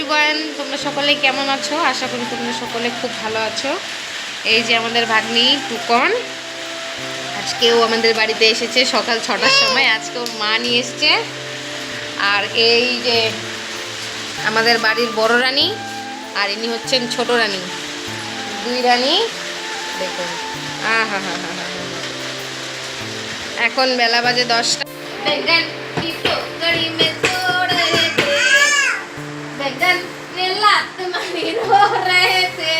Everyone, তোমরা সকলে কেমন আছো? আশা করি তোমরা সকলে খুব ভালো আছো। এই যে আমাদের ভাগ্নি টুকন আজকেও আমাদের বাড়িতে এসেছে সকাল 6টার সময়। আজকে ওর মা নিয়ে এসছে। আর এই যে আমাদের বাড়ির বড় রানী, আর ইনি হচ্ছেন ছোট রানী, দুই রানী। দেখুন, হা হা হা। এখন বেলা বাজে 10টা। बैगन में लात मम्मी रो रहे थे,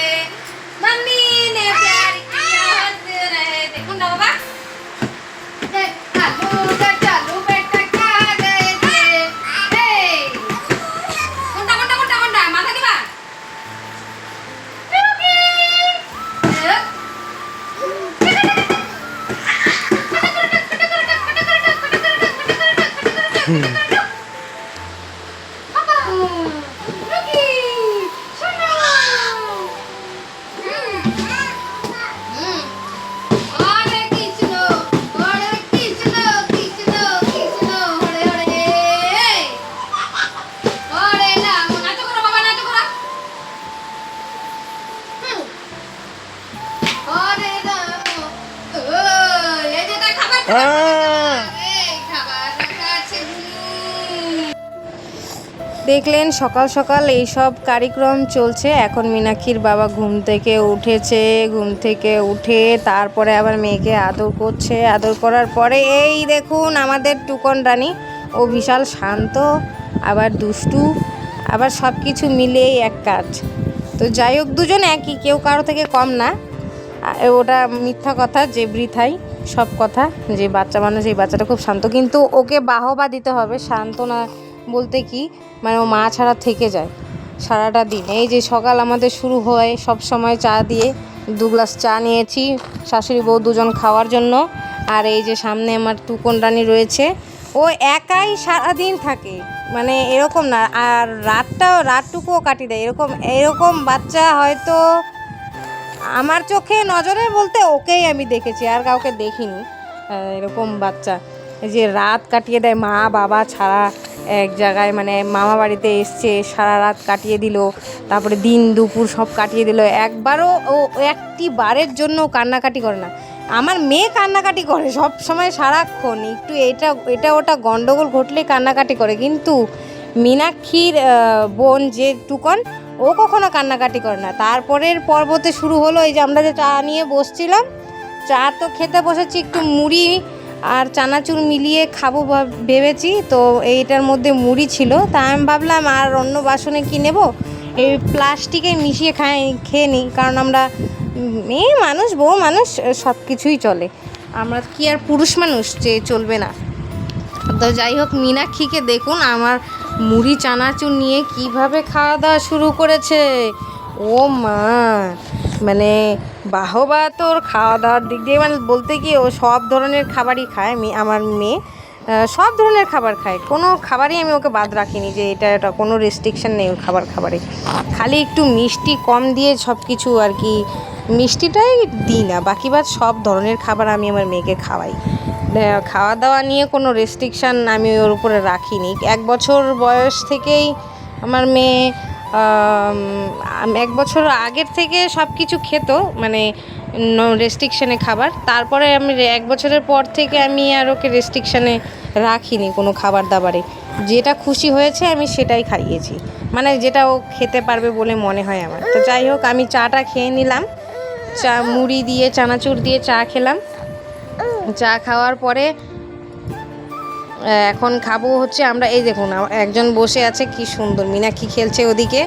मम्मी ने प्यार किया हंस रहे थे। कुंडा बाबा चालू बेटा क्या गए थे। कुंडा कुंडा कुंडा कुंडा माथा दिबा দেখলেন সকাল সকাল এই সব কার্যক্রম চলছে। এখন মীনাক্ষীর বাবা ঘুম থেকে উঠেছে, ঘুম থেকে উঠে তারপরে আবার মেয়েকে আদর করছে। আদর করার পরে এই দেখুন আমাদের টুকন রানী, ও বিশাল শান্ত, আবার দুষ্টু, আবার সব কিছু মিলিয়েই এক কাজ। তো যাই হোক, দুজন একই, কেউ কারো থেকে কম না। ওটা মিথ্যা কথা যে বৃথাই সব কথা, যে বাচ্চা মানুষ, এই বাচ্চাটা খুব শান্ত, কিন্তু ওকে বাহবা দিতে হবে। শান্ত না বলতে কি, মানে ও মা ছাড়া থেকে যায় সারাটা দিন। এই যে সকাল আমাদের শুরু হয় সব সময় চা দিয়ে, 2 গ্লাস চা নিয়েছি শাশুড়ি বউ দুজন খাওয়ার জন্য। আর এই যে সামনে আমার টুকন রানী রয়েছে, ও একাই সারাদিন থাকে, মানে এরকম না। আর রাতটুকুও কাটিয়ে দেয়। এরকম বাচ্চা হয়তো আমার চোখে নজরে বলতে ওকেই আমি দেখেছি, আর কাউকে দেখিনি এরকম বাচ্চা যে রাত কাটিয়ে দেয় মা বাবা ছাড়া এক জায়গায়। মানে মামা বাড়িতে এসছে, সারা রাত কাটিয়ে দিল, তারপরে দিন দুপুর সব কাটিয়ে দিল। একবারও ও একটি বারের জন্য কান্নাকাটি করে না। আমার মেয়ে কান্নাকাটি করে সব সময়, সারাক্ষণ একটু এটা ওটা গন্ডগোল ঘটলেই কান্নাকাটি করে, কিন্তু মীনাক্ষীর বোন যে টুকন, ও কখনো কান্নাকাটি করে না। তারপরের পর্বতে শুরু হলো এই যে আমরা যে চা নিয়ে বসছিলাম, চা তো খেতে বসেছি, একটু মুড়ি আর চানাচুর মিলিয়ে খাবো ভেবেছি। তো এইটার মধ্যে মুড়ি ছিল, তা আমি ভাবলাম আর অন্য বাসনে কি নেব, এই প্লাস্টিকে মিশিয়ে খেয়ে নিই, কারণ আমরা মেয়ে মানুষ, বউ মানুষ, সব কিছুই চলে। আমরা কি আর পুরুষ মানুষ যে চলবে না? তো যাই হোক, মীনাক্ষীকে দেখুন আমার মুড়ি চানাচুর নিয়ে কিভাবে খাওয়া দাওয়া শুরু করেছে। ও মা, মানে বাহবা তোর খাওয়া দাওয়ার দিক দিয়ে, মানে বলতে কি ও সব ধরনের খাবারই খায়। আমার মেয়ে সব ধরনের খাবার খায়, কোনো খাবারই আমি ওকে বাদ রাখিনি যে এটা কোনো রেস্ট্রিকশান নেই ওর খাবারে। খালি একটু মিষ্টি কম দিয়ে সব কিছু আর কি, মিষ্টিটাই দিই না, বাকি বাদ সব ধরনের খাবার আমি আমার মেয়েকে খাওয়াই। খাওয়া দাওয়া নিয়ে কোনো রেস্ট্রিকশান আমি ওর উপরে রাখিনি। 1 বছর বয়স থেকেই আমার মেয়ে 1 বছর আগের থেকে সব কিছু খেত, মানে রেস্ট্রিকশানে খাবার। তারপরে আমি 1 বছরের পর থেকে আমি আর ওকে রেস্ট্রিকশানে রাখিনি কোনো খাবার দাবারে। যেটা খুশি হয়েছে আমি সেটাই খাইয়েছি, মানে যেটা ও খেতে পারবে বলে মনে হয় আমার। তো যাই হোক, আমি চাটা খেয়ে নিলাম, চা মুড়ি দিয়ে চানাচুর দিয়ে চা খেলাম। চা খাওয়ার পরে এখন খাবো হচ্ছে আমরা, এই দেখুন একজন বসে আছে কি সুন্দর, মীনাক্ষী খেলছে ওদিকে,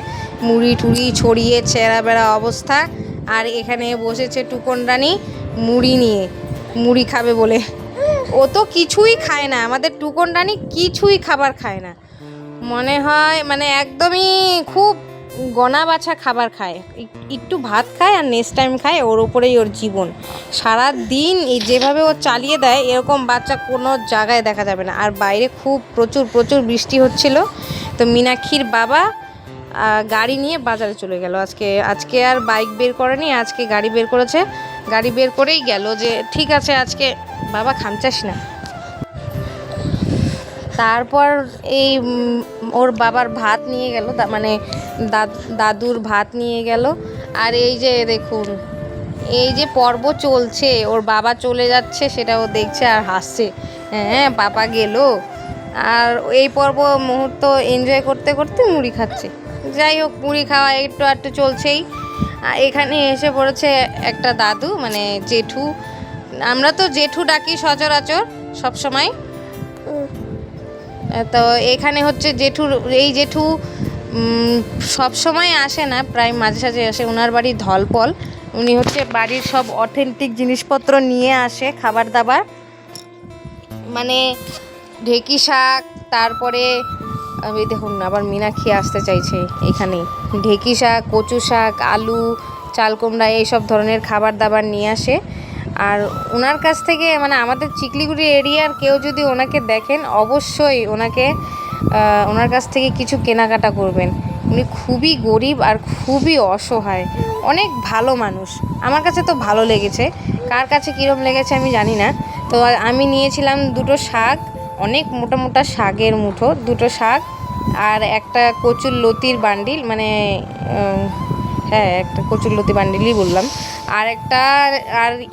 মুড়ি টুড়ি ছড়িয়ে ছেঁড়া বেড়া অবস্থা। আর এখানে বসেছে টুকন রানী মুড়ি নিয়ে, মুড়ি খাবে বলে। ও তো কিছুই খায় না, আমাদের টুকন রানী কিছুই খাবার খায় না মনে হয়, মানে একদমই খুব গনা বাছা খাবার খায়, একটু ভাত খায় আর নেক্সট টাইম খায়, ওর উপরেই ওর জীবন। সারা দিন এই যেভাবে ও চালিয়ে দেয়, এরকম বাচ্চা কোনো জায়গায় দেখা যাবে না। আর বাইরে খুব প্রচুর বৃষ্টি হচ্ছিল, তো মীনাক্ষীর বাবা গাড়ি নিয়ে বাজারে চলে গেল। আজকে আর বাইক বের করেনি, আজকে গাড়ি বের করেছে। গাড়ি বের করেই গেল যে ঠিক আছে আজকে বাবা খামচাস না। তারপর এই ওর বাবার ভাত নিয়ে গেল, মানে দাদুর ভাত নিয়ে গেল। আর এই যে দেখুন, এই যে পর্ব চলছে, ওর বাবা চলে যাচ্ছে সেটা ও দেখছে আর হাসছে, হ্যাঁ পাপা গেল। আর এই পর্ব মুহূর্ত এনজয় করতে করতে মুড়ি খাচ্ছে। যাই হোক, মুড়ি খাওয়া একটু একটু চলছেই। এখানে এসে পড়েছে একটা দাদু, মানে জেঠু, আমরা তো জেঠু ডাকি সচরাচর সব সময়। তো এখানে হচ্ছে জেঠু, এই জেঠু সব সময় আসে না, প্রায় মাঝে সাঝে আসে। ওনার বাড়ি ধলপল। উনি হচ্ছে বাড়ির সব অথেন্টিক জিনিসপত্র নিয়ে আসে, খাবার দাবার, মানে ঢেঁকি শাক, তারপরে আমি দেখুন আবার মীনাক্ষী আসতে চাইছে এখানে, ঢেঁকি শাক, কচু শাক, আলু, চাল কুমড়া, এইসব ধরনের খাবার দাবার নিয়ে আসে। আর ওনার কাছ থেকে, মানে আমাদের চিকলিগুড়ি এরিয়ার কেউ যদি ওনাকে দেখেন অবশ্যই ওনার কাছ থেকে কিছু কেনাকাটা করবেন। উনি খুবই গরিব আর খুবই অসহায়, অনেক ভালো মানুষ। আমার কাছে তো ভালো লেগেছে, কার কাছে কীরকম লেগেছে আমি জানি না। তো আমি নিয়েছিলাম দুটো শাক, অনেক মোটা মোটা শাকের মুঠো, দুটো শাক আর একটা কচুর লতির বান্ডিল, মানে হ্যাঁ একটা কচুর লতি বান্ডিলই বললাম, আর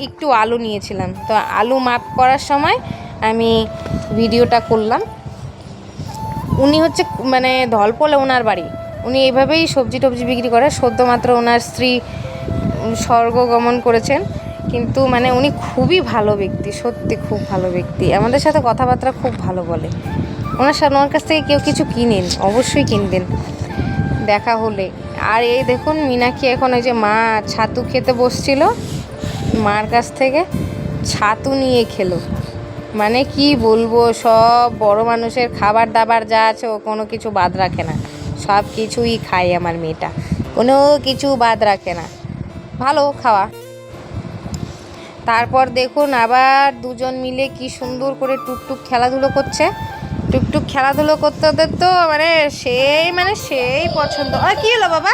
একটু আলু নিয়েছিলাম। তো আলু মাপ করার সময় আমি ভিডিওটা করলাম। উনি হচ্ছে মানে ধলপলে ওনার বাড়ি, উনি এইভাবেই সবজি টবজি বিক্রি করে। সদ্যমাত্র ওনার স্ত্রী স্বর্গগমন করেছেন, কিন্তু মানে উনি খুবই ভালো ব্যক্তি, সত্যি খুব ভালো ব্যক্তি। আমাদের সাথে কথাবার্তা খুব ভালো বলে। ওনার কাছ থেকে কেউ কিছু কিনেন, অবশ্যই কিনবেন দেখা হলে। আর এই দেখুন মীনাক্ষী এখন ওই যে মা ছাতু খেতে বসছিল, মার কাছ থেকে ছাতু নিয়ে খেলো। মানে কি বলবো, সব বড় মানুষের খাবার দাবার যা আছে ও কোনো কিছু বাদ রাখে না, সব কিছুই খায় আমার মেয়েটা, কোনো কিছু বাদ রাখে না, ভালো খাওয়া। তারপর দেখুন আবার দুজন মিলে কি সুন্দর করে টুকটুক খেলাধুলো করছে। টুকটুক খেলাধুলো করতে ওদের তো সেই পছন্দ। আর কি হলো বাবা,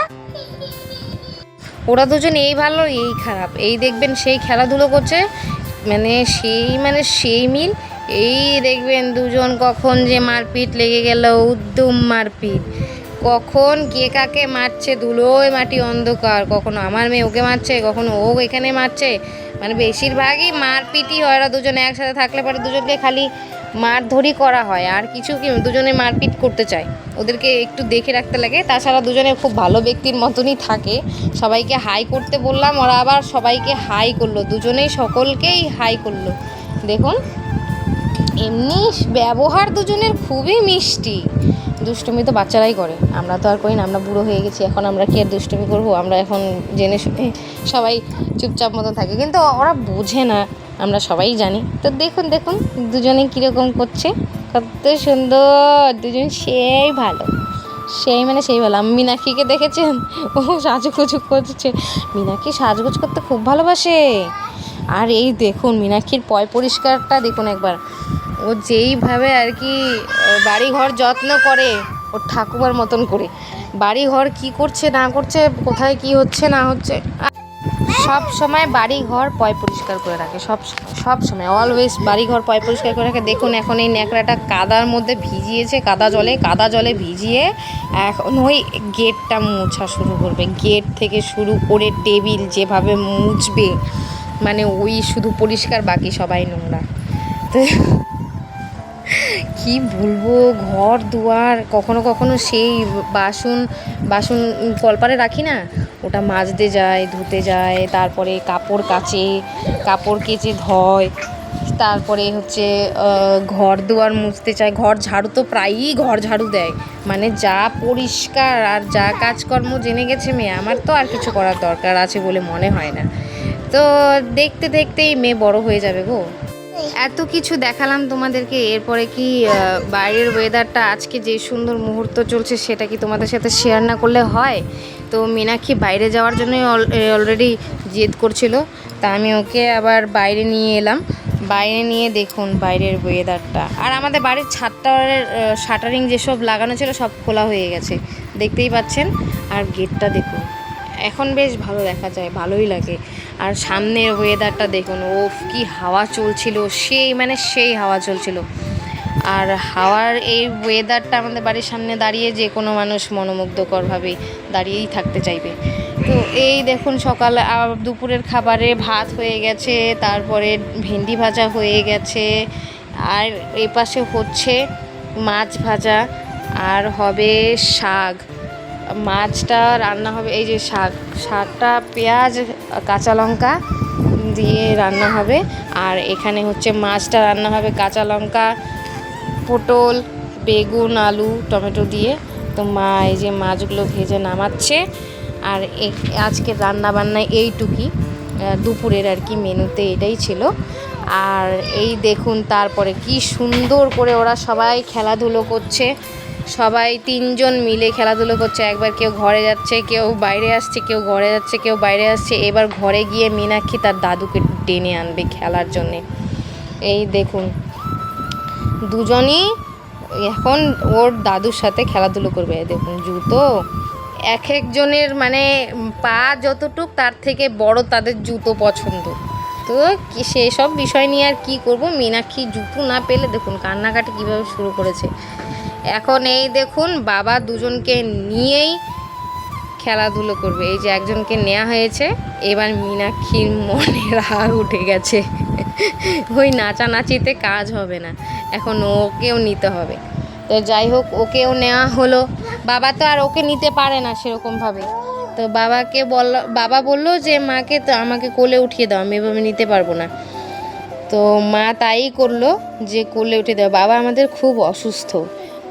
ওরা দুজন এই ভালো এই খারাপ, এই দেখবেন সেই খেলাধুলো করছে, সেই মিল। এই দেখবেন দুজন কখন যে মারপিট লেগে গেল, উদ্যম মারপিট, কখন কে কাকে মারছে, ধুলোয় মাটি অন্ধকার, কখনো আমার মেয়ে ওকে মারছে, কখনো ও এখানে মারছে, মানে বেশিরভাগই মারপিটই হয়। ওরা দুজনে একসাথে থাকলে পরে দুজনকে খালি মারধরি করা হয়, আর কিছু কি দুজনে মারপিট করতে চায়, ওদেরকে একটু দেখে রাখতে লাগে। তাছাড়া দুজনে খুব ভালো ব্যক্তির মতনই থাকে। সবাইকে হাই করতে বললাম, ওরা আবার সবাইকে হাই করলো, দুজনেই সকলকেই হাই করলো। দেখুন এমনি ব্যবহার দুজনের খুবই মিষ্টি। দুষ্টুমি তো বাচ্চারাই করে, আমরা তো আর করি না, আমরা বুড়ো হয়ে গেছি এখন, আমরা কি আর দুষ্টুমি করবো? আমরা এখন জেনে শুনে সবাই চুপচাপ মতো থাকি, কিন্তু ওরা বোঝে না, আমরা সবাই জানি। তো দেখুন দুজনে কীরকম করছে, কত সুন্দর দুজন, সেই ভালো, সেই ভালো। আমি মীনাক্ষীকে দেখেছেন, ও সাজুগুজু করছে। মীনাক্ষী সাজগোজ করতে খুব ভালোবাসে। আর এই দেখুন মীনাক্ষীর পয় পরিষ্কারটা দেখুন একবার, ও যেইভাবে আর কি বাড়িঘর যত্ন করে ওর ঠাকুমার মতন করে, বাড়িঘর কি করছে না করছে, কোথায় কি হচ্ছে না হচ্ছে, সব সময় বাড়িঘর পয় পরিষ্কার করে রাখে, সব সময় অলওয়েজ বাড়িঘর পয় পরিষ্কার করে রাখে। দেখুন এখন এই ন্যাকড়াটা কাদার মধ্যে ভিজিয়েছে, কাদা জলে ভিজিয়ে এখন ওই গেটটা মোছা শুরু করবে। গেট থেকে শুরু করে টেবিল যেভাবে মুছবে, মানে ওই শুধু পরিষ্কার, বাকি সবাই নোংরা। তো কি বলবো, ঘর দুয়ার কখনো সেই বাসন কলপারে রাখি না, ওটা মাজতে যায়, ধুতে যায়, তারপরে কাপড় কেচে ধয়, তারপরে হচ্ছে ঘর দুয়ার মুছতে চায়, ঘর ঝাড়ু তো প্রায়ই ঘর ঝাড়ু দেয়, মানে যা পরিষ্কার আর যা কাজকর্ম জেনে গেছে মেয়ে, আমার তো আর কিছু করার দরকার আছে বলে মনে হয় না। তো দেখতে দেখতেই মেয়ে বড় হয়ে যাবে গো। এত কিছু দেখালাম তোমাদেরকে, এরপরে কি বাইরের ওয়েদারটা, আজকে যে সুন্দর মুহূর্ত চলছে সেটা কি তোমাদের সাথে শেয়ার না করলে হয়? তো মীনাক্ষী বাইরে যাওয়ার জন্য অলরেডি জেদ করছিল, তা আমি ওকে আবার বাইরে নিয়ে এলাম। বাইরে নিয়ে দেখুন বাইরের ওয়েদারটা, আর আমাদের বাড়ির ছাদটার শাটারিং যেসব লাগানো ছিল সব খোলা হয়ে গেছে, দেখতেই পাচ্ছেন। আর গেটটা দেখুন, এখন বেশ ভালো দেখা যায়, ভালোই লাগে। আর সামনের ওয়েদারটা দেখুন, ওফ কি হাওয়া চলছিল, সেই হাওয়া চলছিল। আর হাওয়ার এই ওয়েদারটা আমাদের বাড়ির সামনে দাঁড়িয়ে যে কোনো মানুষ মনোমুগ্ধকরভাবে দাঁড়িয়েই থাকতে চাইবে। তো এই দেখুন সকাল দুপুরের খাবারে ভাত হয়ে গেছে, তারপরে ভেন্ডি ভাজা হয়ে গেছে, আর এই পাশে হচ্ছে মাছ ভাজা, আর হবে শাক। মাছটা রান্না হবে, এই যে শাকটা পেঁয়াজ কাঁচা লঙ্কা দিয়ে রান্না হবে, আর এখানে হচ্ছে মাছটা রান্না হবে কাঁচা লঙ্কা, পটল, বেগুন, আলু, টমেটো দিয়ে। তো মা এই যে মাছগুলো ভেজে নামাচ্ছে। আর আজকে রান্না বান্নায় এইটুকুই, দুপুরের আর কি মেনুতে এটাই ছিল। আর এই দেখুন তারপরে কি সুন্দর করে ওরা সবাই খেলাধুলো করছে, সবাই 3 জন মিলে খেলাধুলো করছে। একবার কেউ ঘরে যাচ্ছে, কেউ বাইরে আসছে, কেউ ঘরে যাচ্ছে, কেউ বাইরে আসছে। এবার ঘরে গিয়ে মীনাক্ষী তার দাদুকে টেনে আনবে খেলার জন্যে। এই দেখুন দুজনই এখন ওর দাদুর সাথে খেলাধুলো করবে। দেখুন জুতো এক একজনের মানে পা যতটুক তার থেকে বড় তাদের জুতো পছন্দ। তো সেই সব বিষয় নিয়ে আর কি করব, মীনাক্ষী জুতো না পেলে দেখুন কান্নাকাটি কীভাবে শুরু করেছে। এখন এই দেখুন বাবা দুজনকে নিয়েই খেলাধুলো করবে। এই যে একজনকে নেওয়া হয়েছে, এবার মীনাক্ষীর মনে রাগ উঠে গেছে। ওই নাচানাচিতে কাজ হবে না, এখন ওকেও নিতে হবে। তো যাই হোক ওকেও নেওয়া হলো। বাবা তো আর ওকে নিতে পারে না সেরকমভাবে। তো বাবা বলল যে মাকে তো আমাকে কোলে উঠিয়ে দাও, আমি এভাবে নিতে পারবো না। তো মা তাই করলো যে কোলে উঠে দেওয়া। বাবা আমাদের খুব অসুস্থ,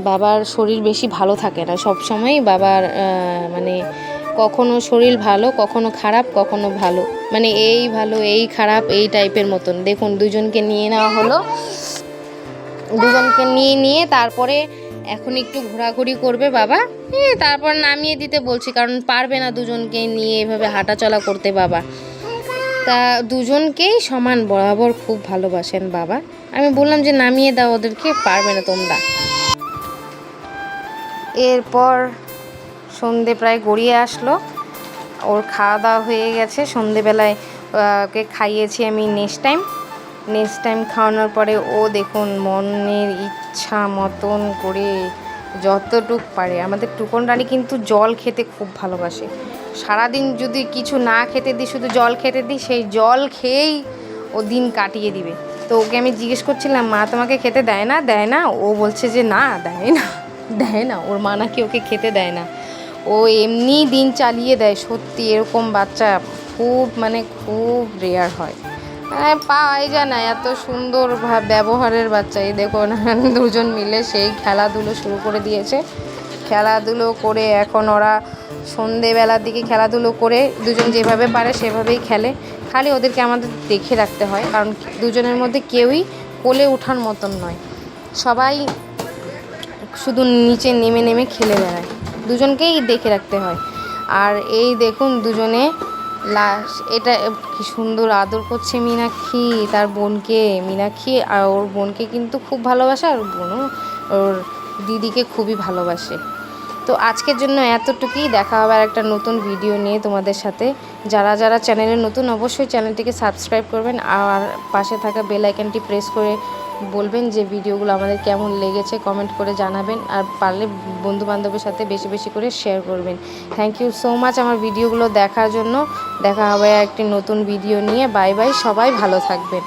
বাবার শরীর বেশি ভালো থাকে না, সব সময় বাবার মানে কখনো শরীর ভালো, কখনো খারাপ, কখনো ভালো, মানে এই ভালো এই খারাপ এই টাইপের মতন। দেখুন দুজনকে নিয়ে নেওয়া হলো, দুজনকে নিয়ে তারপরে এখন একটু ঘোরাঘুরি করবে বাবা, তারপর নামিয়ে দিতে বলছি, কারণ পারবে না দুজনকে নিয়ে এভাবে হাঁটাচলা করতে বাবা। তা দুজনকেই সমান বরাবর খুব ভালোবাসেন বাবা। আমি বললাম যে নামিয়ে দাও ওদেরকে, পারবে না তোমরা। এরপর সন্ধে প্রায় গড়িয়ে আসলো, ওর খাওয়া দাওয়া হয়ে গেছে। সন্ধেবেলায় ওকে খাইয়েছি আমি নেক্সট টাইম খাওয়ানোর পরে ও দেখুন মনের ইচ্ছা মতন করে যতটুক পারে। আমাদের টুকন রানী কিন্তু জল খেতে খুব ভালোবাসে। সারাদিন যদি কিছু না খেতে দিই, শুধু জল খেতে দিই, সেই জল খেয়েই ও দিন কাটিয়ে দিবে। তো ওকে আমি জিজ্ঞেস করছিলাম মা তোমাকে খেতে দেয় না? ও বলছে যে না দেয় না, ওর মা নাকি ওকে খেতে দেয় না, ও এমনি দিন চালিয়ে দেয়। সত্যি এরকম বাচ্চা খুব রেয়ার হয়, পাওয়াই যায় না এত সুন্দর ব্যবহারের বাচ্চা। এই দেখুন দুজন মিলে সেই খেলাধুলো শুরু করে দিয়েছে। খেলাধুলো করে এখন ওরা সন্ধেবেলার দিকে খেলাধুলো করে দুজন যেভাবে পারে সেভাবেই খেলে। খালি ওদেরকে আমাদের দেখে রাখতে হয়, কারণ দুজনের মধ্যে কেউই কোলে ওঠার মতন নয়, সবাই শুধু নিচে নেমে খেলে বেড়ায়, দুজনকেই দেখে রাখতে হয়। আর এই দেখুন দুজনে এটা কি সুন্দর আদর করছে মীনাক্ষী তার বোনকে। মীনাক্ষী আর ওর বোনকে কিন্তু খুব ভালোবাসে, আর বোনও ওর দিদিকে খুবই ভালোবাসে। তো আজকের জন্য এতটুকুই, দেখা হবে আর একটা নতুন ভিডিও নিয়ে তোমাদের সাথে। যারা চ্যানেলে নতুন অবশ্যই চ্যানেলটিকে সাবস্ক্রাইব করবেন, আর পাশে থাকা বেল আইকনটি প্রেস করে বলবেন যে ভিডিওগুলো আমাদের কেমন লেগেছে, কমেন্ট করে জানাবেন, আর পারলে বন্ধুবান্ধবের সাথে বেশি বেশি করে শেয়ার করবেন। থ্যাংক ইউ সো মাচ আমার ভিডিওগুলো দেখার জন্য। দেখা হবে একটি নতুন ভিডিও নিয়ে। বাই বাই, সবাই ভালো থাকবেন।